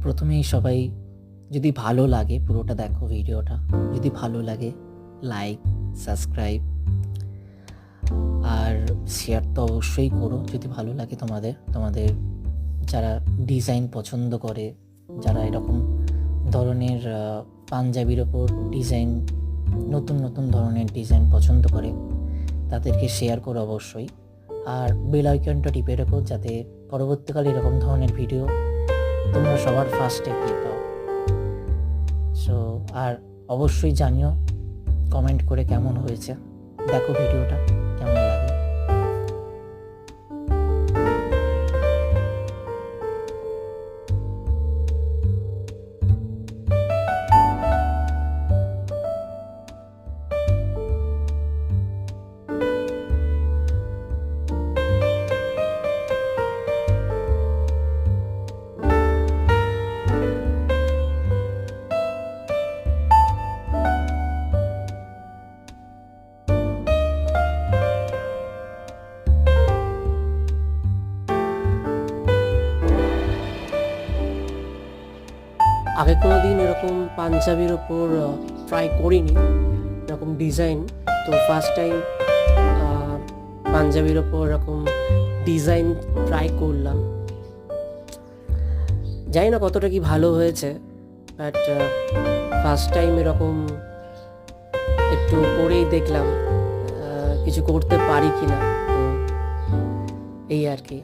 প্রথমেই সবাই যদি ভালো লাগে পুরোটা দেখো ভিডিওটা, যদি ভালো লাগে লাইক, সাবস্ক্রাইব আর শেয়ার তো অবশ্যই করো যদি ভালো লাগে তোমাদের যারা ডিজাইন পছন্দ করে, যারা এরকম ধরনের পাঞ্জাবির ওপর ডিজাইন, নতুন নতুন ধরনের ডিজাইন পছন্দ করে তাদেরকে শেয়ার করো অবশ্যই। আর বেল আইকনটা টিপে রাখো যাতে পরবর্তীকালে এরকম ধরনের ভিডিও তোমরা সবার ফার্স্টে পেয়ে পাও। সো আর অবশ্যই জানিও কমেন্ট করে কেমন হয়েছে, দেখো ভিডিওটা কেমন লাগে। আগে কোনো দিন এরকম পাঞ্জাবির ওপর ট্রাই করিনি এরকম ডিজাইন, তো ফার্স্ট টাইম পাঞ্জাবির ওপর এরকম ডিজাইন ট্রাই করলাম। জানি না কতটা কি ভালো হয়েছে, বাট ফার্স্ট টাইম এরকম একটু করেই দেখলাম কিছু করতে পারি কি না, তো এই আর কি।